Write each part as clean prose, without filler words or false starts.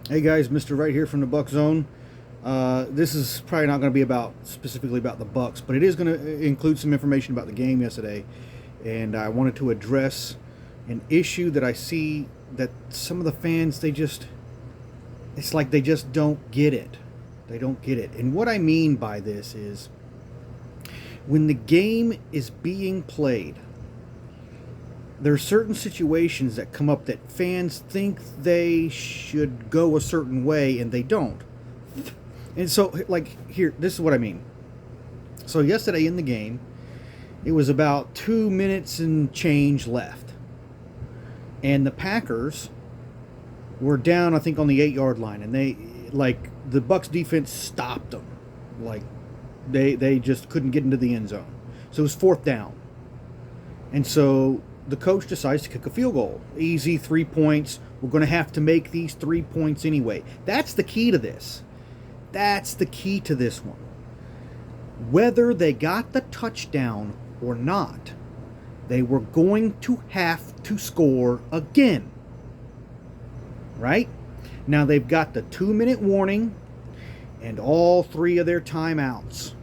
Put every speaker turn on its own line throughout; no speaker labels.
Hey guys, Mr. Right here from the Buck Zone. This is probably not going to be specifically about the Bucks, but it is going to include some information about the game yesterday. And I wanted to address an issue that I see that some of the fans it's like they just don't get it. They don't get it. And what I mean by this is when the game is being played, there are certain situations that come up that fans think they should go a certain way and they don't. And so, like, here, this is what I mean. So, yesterday in the game, it was about 2 minutes and change left. And the Packers were down, I think, on the 8-yard line. And the Bucks defense stopped them. Like, they just couldn't get into the end zone. So, it was fourth down. And so, the coach decides to kick a field goal. Easy, 3 points. We're going to have to make these 3 points anyway. That's the key to this. That's the key to this one. Whether they got the touchdown or not, they were going to have to score again. Right? Now they've got the 2-minute warning and all 3 of their timeouts.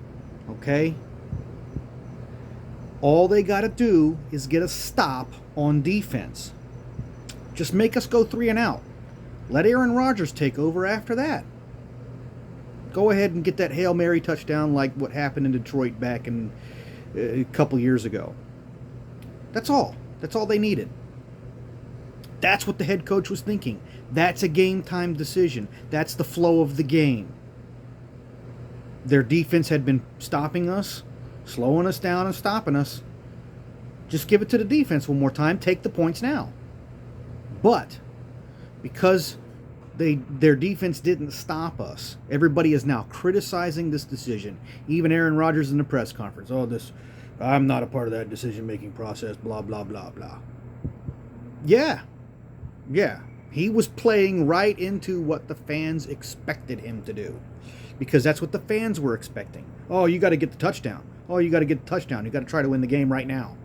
Okay? All they got to do is get a stop on defense. Just make us go 3 and out. Let Aaron Rodgers take over after that. Go ahead and get that Hail Mary touchdown like what happened in Detroit back in a couple years ago. That's all. That's all they needed. That's what the head coach was thinking. That's a game time decision. That's the flow of the game. Their defense had been stopping us, slowing us down and stopping us. Just give it to the defense one more time. Take the points now. But because their defense didn't stop us, everybody is now criticizing this decision. Even Aaron Rodgers in the press conference. I'm not a part of that decision-making process, blah, blah, blah, blah. Yeah. He was playing right into what the fans expected him to do. Because that's what the fans were expecting. Oh, you got to get the touchdown. Oh, you got to get the touchdown. You got to try to win the game right now.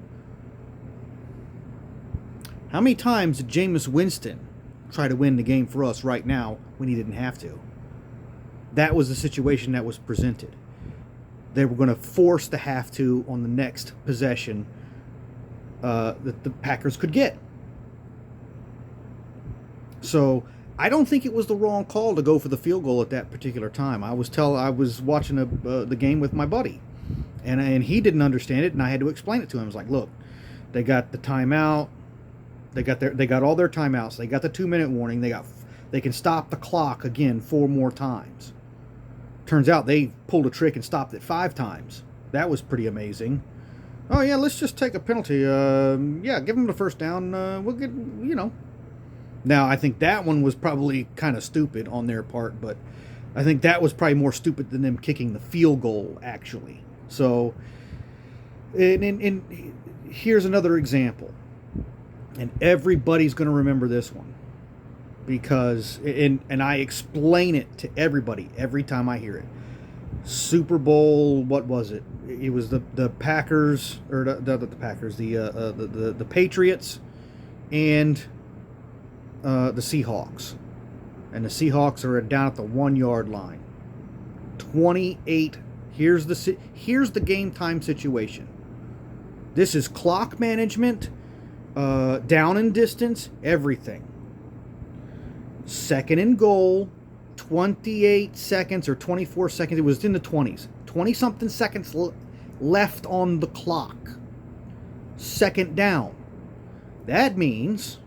How many times did Jameis Winston try to win the game for us right now when he didn't have to? That was the situation that was presented. They were going to force the have to on the next possession that the Packers could get. So I don't think it was the wrong call to go for the field goal at that particular time. I was watching the game with my buddy, and he didn't understand it, and I had to explain it to him. I was like, look, they got the timeout. They got all their timeouts. They got the 2-minute warning. They can stop the clock again 4 more times. Turns out they pulled a trick and stopped it 5 times. That was pretty amazing. Oh yeah, let's just take a penalty. Give them the first down. We'll get. Now I think that one was probably kind of stupid on their part, but I think that was probably more stupid than them kicking the field goal actually. So, and here's another example. And everybody's going to remember this one because, and I explain it to everybody every time I hear it. Super Bowl, what was it? It was the Packers, or the Packers, the Patriots, and the Seahawks. And the Seahawks are down at the 1-yard line. 28. Here's the game time situation. This is clock management. Down in distance, everything. 2nd and goal, 28 seconds or 24 seconds. It was in the 20s. 20-something seconds left on the clock. 2nd down. That means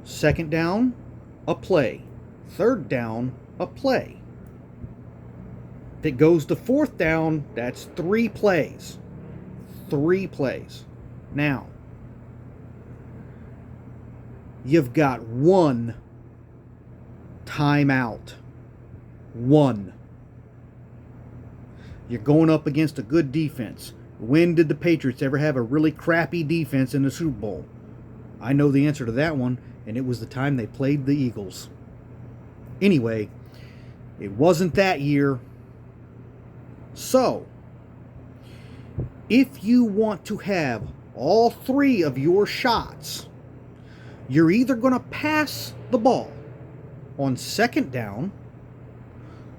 2nd down, a play. 3rd down, a play. If it goes to 4th down, that's 3 plays. 3 plays. Now, you've got 1 timeout. 1. You're going up against a good defense. When did the Patriots ever have a really crappy defense in the Super Bowl? I know the answer to that one, and it was the time they played the Eagles. Anyway, it wasn't that year. So, if you want to have all 3 of your shots, you're either going to pass the ball on second down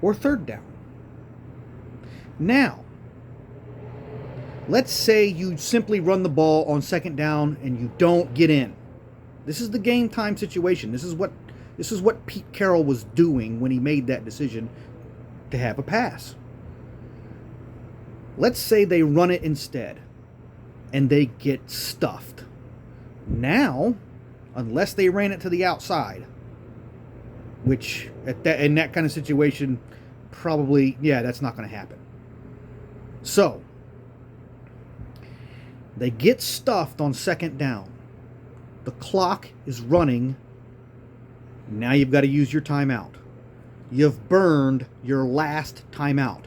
or third down. Now, let's say you simply run the ball on second down and you don't get in. This is the game time situation. This is what Pete Carroll was doing when he made that decision to have a pass. Let's say they run it instead and they get stuffed. Now, unless they ran it to the outside, which in that kind of situation, probably, that's not going to happen. So, they get stuffed on second down. The clock is running. Now you've got to use your timeout. You've burned your last timeout.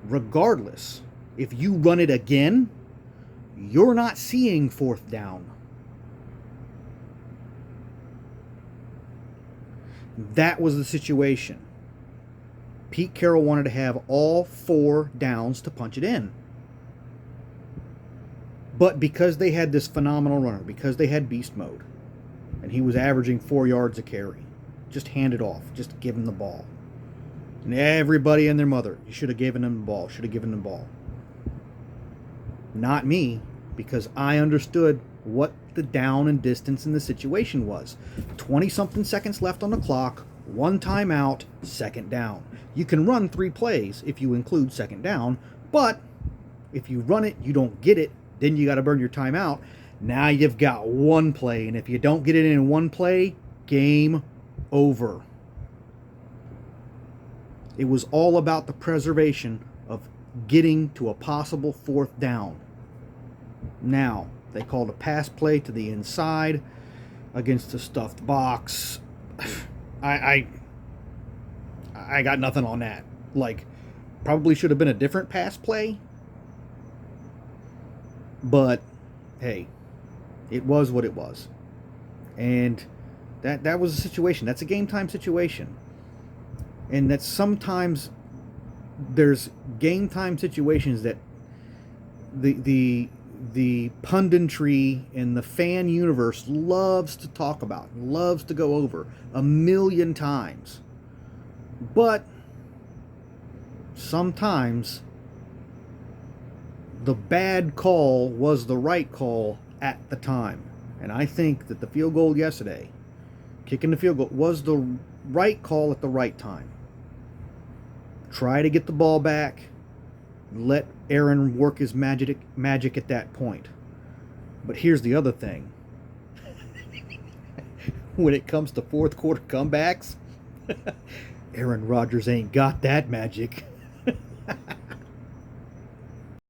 Regardless, if you run it again, you're not seeing fourth down. That was the situation. Pete Carroll wanted to have all 4 downs to punch it in. But because they had this phenomenal runner, because they had beast mode, and he was averaging 4 yards a carry, just hand it off. Just give him the ball. And everybody and their mother, you should have given him the ball. Should have given him the ball. Not me, because I understood what the down and distance in the situation was. 20-something seconds left on the clock, 1 timeout, second down. You can run 3 plays if you include second down, but if you run it, you don't get it, then you got to burn your timeout. Now you've got 1 play, and if you don't get it in 1 play, game over. It was all about the preservation of getting to a possible 4th down. Now, they called a pass play to the inside against a stuffed box. I got nothing on that. Like, probably should have been a different pass play. But, hey, it was what it was. And that was a situation. That's a game time situation. And that sometimes there's game time situations that the punditry and the fan universe loves to talk about, loves to go over 1,000,000 times. But sometimes the bad call was the right call at the time. And I think that the field goal yesterday, kicking the field goal, was the right call at the right time. Try to get the ball back. Let Aaron work his magic at that point. But here's the other thing. When it comes to fourth quarter comebacks, Aaron Rodgers ain't got that magic.